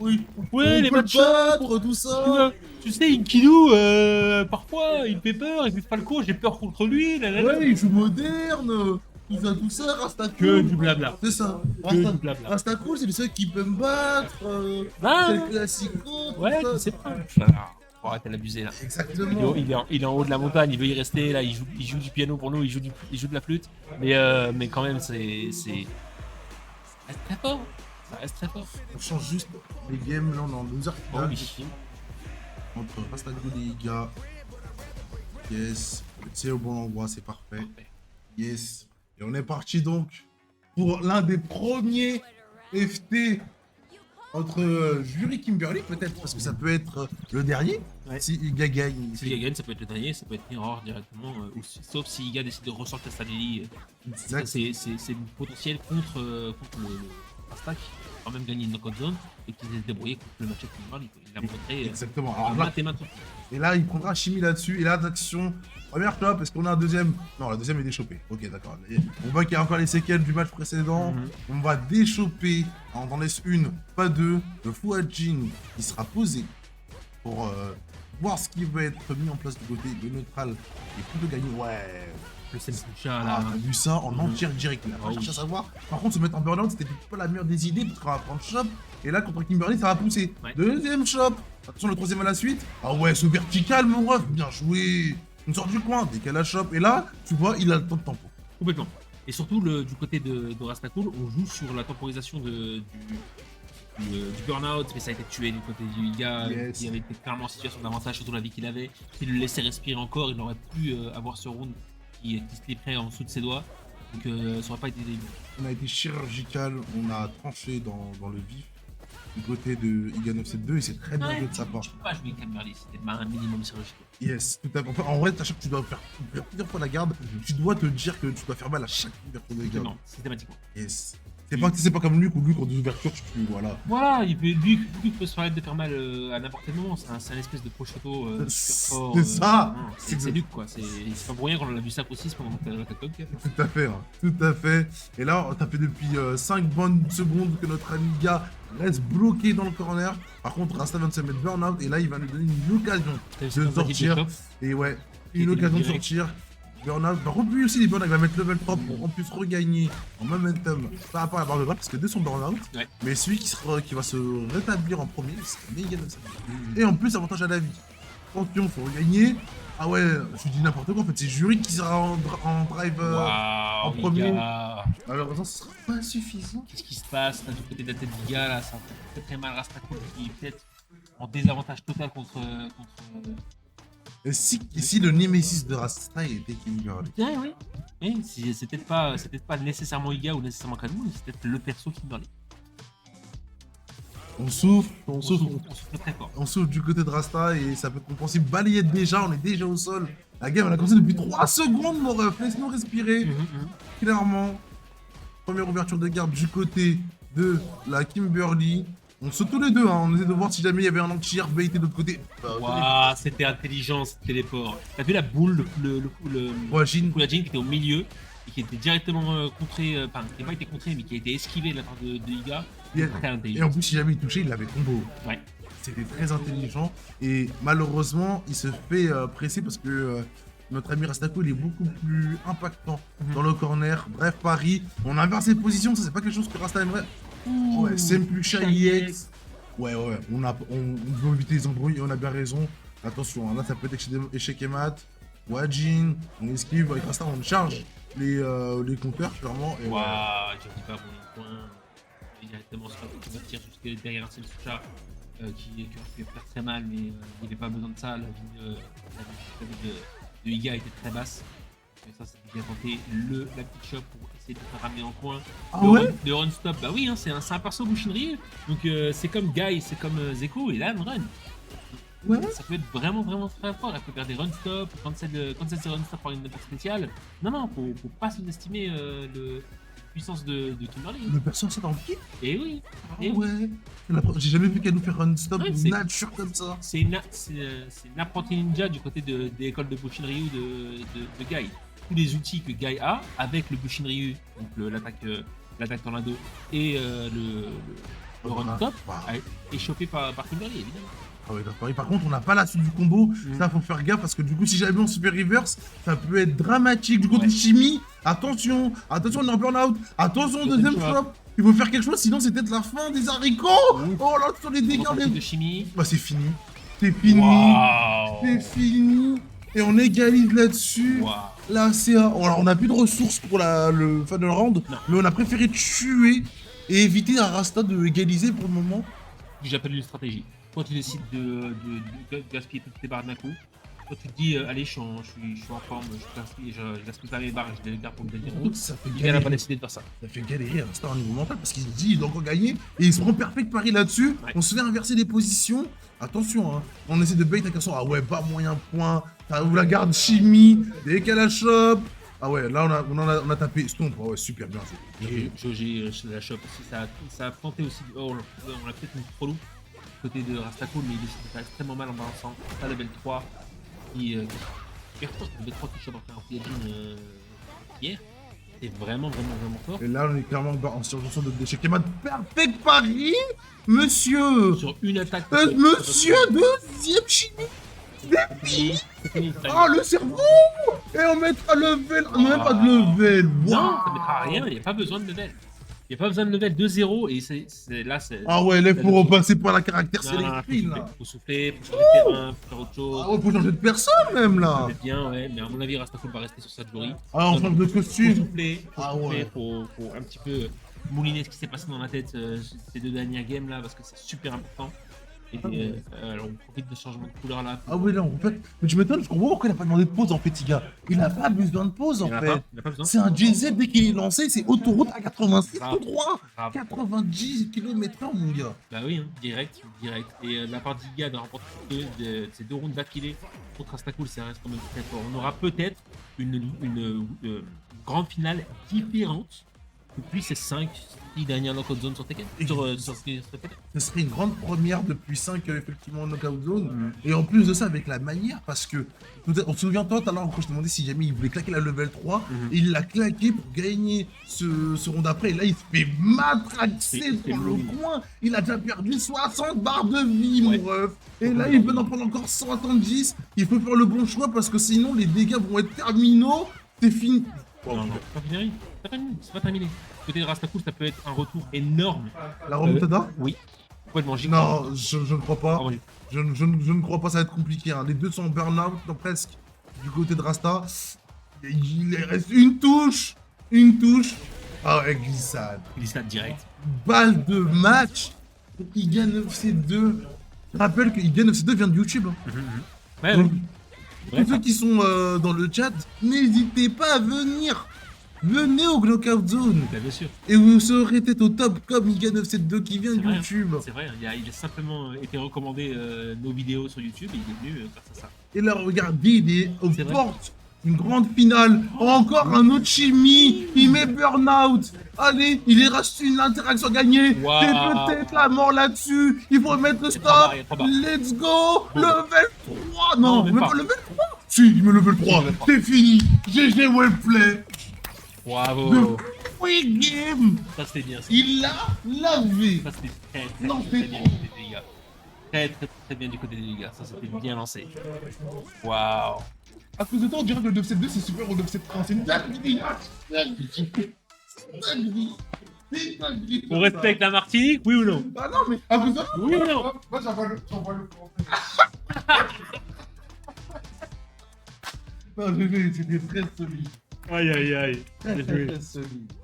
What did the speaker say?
Oui, Ouais, on les peut le match battre, tout ça. tu sais, Inkidu, parfois, il me fait peur, et puis Falco, j'ai peur contre lui, là, là, là. Ouais, il joue moderne. Tout ça, Rasta Que cool. du blabla. C'est ça. Que du blabla. Rasta cool, c'est le seul qui peut me battre. C'est le Ah, classico, tout ouais, tu ça. sais pas. Voilà. Faut arrêter d'abuser, là. Exactement. Il est en haut de la montagne, il veut y rester, là, il joue du piano pour nous, il joue de la flûte. Mais quand même, ça reste très fort. Ça reste très fort. On change juste les games, là on est en loser Oh final, oui. du coup. Entre Rasta cool et Iga. Yes. C'est au bon endroit, c'est parfait. Parfait. Yes. Et on est parti donc pour l'un des premiers FT entre Jury Kimberly, peut-être, parce que ça peut être le dernier, Ouais. si Iga gagne. Si Iga gagne, ça peut être le dernier, ça peut être Mirror directement, sauf si Iga décide de ressortir Castelli. Exact. C'est le potentiel contre le Rasta qui a quand même gagné une knockout zone et qui s'est débrouillé contre le match-up Kimberly. Il l'a montré Exactement. en Alors là, maths et maths. et là, il prendra Chimie là-dessus. Et là, d'action, première top, est-ce qu'on a un deuxième? Non, la deuxième est déchopée. Ok, d'accord. On voit qu'il y a encore les séquelles du match précédent. Mhm. On va déchoper. On en laisse une, pas deux. Le Fouadjin qui sera posé pour voir ce qui va être mis en place du côté de neutral et plutôt gagner. Ouais. Le Senpucha Ah, là. t'as vu ça en entière direct. Il a pas Ah cherché à oui. savoir. Par contre, se mettre en burn-out, c'était pas la meilleure des idées parce qu'on va prendre shop. Et là, contre Kimberly, ça va pousser. Ouais. Deuxième shop. Attention, le troisième à la suite. Ah ouais, ce vertical, mon ref, bien joué. On sort du coin, décalage shop. Et là, tu vois, il a le temps de tempo. Complètement. Et surtout, du côté de Rastakul, on joue sur la temporisation du burn-out, mais ça a été tué du côté du Iga, Yes. qui avait été clairement en situation d'avantage, surtout la vie qu'il avait. S'il le laissait respirer encore, il aurait pu avoir ce round qui slipperait en dessous de ses doigts. Donc ça aurait pas été débile. On a été chirurgical, on a tranché dans le vif du côté de Iga 972 et c'est très bien joué de sa part. Tu peux pas jouer Kimberly, c'était un minimum chirurgical. Yes, tout à fait. Enfin, en vrai, à chaque fois que tu dois faire plusieurs fois la garde, tu dois te dire que tu dois faire mal à chaque ouverture de garde. Non, systématiquement. Yes. C'est pas comme Luc ou Luc en deux ouvertures, voilà. Voilà, lui peut se permettre de faire mal à n'importe quel moment. C'est un espèce de prochato super fort. C'est ça. Non, c'est Luc quoi. C'est pas pour rien qu'on l'a vu 5 ou 6 pendant la TikTok. Tout à fait, hein. Tout à fait. Et là, ça fait depuis 5 bonnes secondes que notre ami gars reste bloqué dans le corner. Par contre, Rasta vient de se mettre burn-out et là, il va nous donner une occasion de sortir. Et ouais, une occasion de sortir. Burn-out. Par contre, lui aussi, les burn-out, il va mettre level 3 pour en plus regagner en momentum par rapport à la barre de droite parce que deux sont burn-out. Ouais. Mais celui qui va se rétablir en premier, c'est méga de ça. Et en plus, avantage à la vie. Attention, faut regagner. Ah ouais, je dis n'importe quoi, en fait, c'est Jury qui sera en drive Waouh, en premier. Iga. Malheureusement, ce sera pas suffisant. Qu'est-ce qui se passe là, du côté de la tête d'Iga là? Ça fait très mal Rastakul qui est peut-être en désavantage total contre. Et si le Nemesis de Rasta était Kimberly. Ouais, oui. Oui, c'est peut-être pas nécessairement Iga ou nécessairement Kadou, c'est peut-être le perso Kimberly. On souffle, on On souffle, souffle très fort. on souffle du côté de Rasta et ça peut compenser. Balayette déjà, on est déjà au sol. La game, elle a commencé depuis 3 secondes, mon ref. Laisse-nous respirer. Clairement, première ouverture de garde du côté de la Kimberly. On saute tous les deux, hein. On essaie de voir si jamais il y avait un anti-air baité de l'autre côté. Waouh, c'était intelligent ce téléport. T'as vu la boule, le Fouadjin. Fouadjin qui était au milieu et qui était directement contré, enfin qui n'a pas été contré mais qui a été esquivé de la part de Iga. Et Très et intelligent. en plus, si jamais il touchait, il l'avait combo. Ouais. C'était très intelligent. Et malheureusement, il se fait presser parce que notre ami Rastako, il est beaucoup plus impactant dans le corner. Bref, Paris. On inverse ses positions, ça c'est pas quelque chose que Rasta aimerait. Ouais, Senpucha EX. Ouais, on veut éviter les embrouilles et on a bien raison. Attention, hein, là ça peut être échec et mat. Wajin, on esquive, avec Rasta on charge les compteurs clairement. Et Waouh, je dis pas bon point. Directement sur qui va tirer jusque derrière Senpucha qui aurait pu faire très mal mais il n'y avait pas besoin de ça. La vie de Iga était très basse. Et ça, c'était bien tenté. La petite shop pour essayer de te ramener en coin. Ah ouais Le run stop, bah oui, hein, c'est un perso bouchinerie. Donc c'est comme Guy, c'est comme Zeko et là, run. Ouais. Ça peut être vraiment très fort. Elle peut faire des run stop. Quand c'est run stop par une attaque spéciale. Non, faut pas sous-estimer la puissance de Kimberly. Le perso c'est dans le kit. Et oui. Ah Et oui. ouais. J'ai jamais vu qu'elle nous faire un stop Ouais, c'est- nature comme ça. C'est une apprentie ninja du côté des écoles de Bushin Ryu de Guy. Tous les outils que Guy a avec le Bushin Ryu, donc l'attaque tornado et le run top a été chopé par Kimberly, évidemment. Ah ouais, d'accord. Et par contre, on n'a pas la suite du combo. Ça, faut faire gaffe parce que du coup, si jamais on se fait reverse, ça peut être dramatique. Du côté chimie, attention, attention, on est en burn-out. Attention, deuxième chop. Il faut faire quelque chose, sinon c'est peut-être la fin des haricots. Oh là, sur les dégâts de chimie. Bah, c'est fini. C'est fini. Wow. C'est fini. Et on égalise là-dessus. Wow. Là, c'est alors, on n'a plus de ressources pour le final round, mais on a préféré tuer et éviter à Rasta de égaliser pour le moment. J'appelle une stratégie. Quand tu décides de gaspiller toutes tes barres d'un coup, quand tu te dis allez, je suis en forme, je gaspille pas mes barres, je les garde pour le dernier round, Ça fait il n'a pas décidé de faire ça. Ça fait galérer à Rasta au niveau mental parce qu'il se dit il doit encore gagner et il se prend perfect pari là-dessus. On se fait inverser les positions. Attention, hein. On essaie de bait à son. Ah ouais, pas moyen point. Ou la garde chimie, décalage shop. Ah ouais, là on a tapé Stomp. Ah ouais, super bien joué. J'ai la shop aussi, ça a planté aussi. Oh, on a peut-être une trop loup côté de Rastacool, mais il décide de faire extrêmement mal en balançant. Ça, level 3 qui level 3 qui chope après un piégine hier. C'est vraiment fort. Et là, on est clairement en situation de déchet. Kemal, perfect pari, monsieur. Sur une attaque. Monsieur, deuxième chimie. C'est fini. Oh, le cerveau. Et on mettra level. On n'a même pas de level. Non, ça mettra rien, il n'y a pas besoin de level. Il n'y a pas besoin de level 2-0 et là c'est. Ah ouais, là il faut repasser par la caractère sélective là. Faut souffler, faut changer de terrain, faut faire autre chose. Ah ouais, faut changer de personne même là. C'est bien, ouais, mais à mon avis, Rastacool va rester sur sa jury. Ah, on change de costume. Faut souffler, faut un petit peu mouliner ce qui s'est passé dans la tête ces deux dernières games là parce que c'est super important. Et alors on profite de ce changement de couleur là. Ah oui, là en fait, mais tu m'étonnes, je comprends pourquoi il a pas demandé de pause en fait, petit gars. Il a pas besoin de pause en fait. C'est un GZ dès qu'il est lancé, c'est autoroute à 86 tout droit. 90 km/h mon gars. Bah oui, hein, direct. Et la part d'Iga de remporter ces deux rounds d'affilée contre Rastacool, ça reste quand même très fort. On aura peut-être une grande finale différente depuis ces 5 dernières knockout zones sur Tekken. Ce serait une grande première depuis 5 effectivement knockout zones. Et en plus de ça, avec la manière, parce que on se souvient toi tout à l'heure quand je te demandais si jamais il voulait claquer la level 3, il l'a claqué pour gagner ce round après. Et là, il se fait matraxer dans le coin. Il a déjà perdu 60 barres de vie, mon ref. Et là, il peut en prendre encore 170. Il faut faire le bon choix parce que sinon, les dégâts vont être terminaux. C'est fini. Non, c'est pas terminé. Côté de Rastacool, ça peut être un retour énorme. La remontada Oui. Complètement. Non, je ne crois pas. Je ne crois pas, ça va être compliqué. Hein. Les deux sont en burn-out, presque, du côté de Rasta. Il reste une touche. Ah ouais, glissade. Glissade direct. Balle de match. Il gagne FC2. Je rappelle que gagne FC2 vient de YouTube. Hein. Ouais, donc, tous ceux qui sont dans le chat, n'hésitez pas à venir. Venez au Knockout Zone. Bien sûr. Et vous serez peut-être au top comme Iga 972 qui vient de YouTube. C'est vrai, il a simplement été recommandé nos vidéos sur YouTube et il est venu grâce à ça. Et là, regardez, il est aux portes d'une grande finale. Encore un autre chimie. Il met burn-out. Allez, il est resté une interaction gagnée. Wow. C'est peut-être la mort là-dessus. Il faut mettre le stop. Let's go. Level 3. Non, même pas level 3. Si, il met level 3. C'est fini. GG Wellplay. Bravo. Free game. Ça c'était bien. Ça. Il l'a lavé. Ça c'était très bien du côté des gars. Très bien du côté des gars. Ça c'était bien lancé. Waouh. À cause de toi, on dirait que le 972 c'est super au 971. C'est une dinguerie. On respecte la Martinique, oui ou non? Ah non, mais à cause de toi. Oui ou non? Moi j'envoie le. Non, c'était très solide. Aïe aïe aïe. Très solide.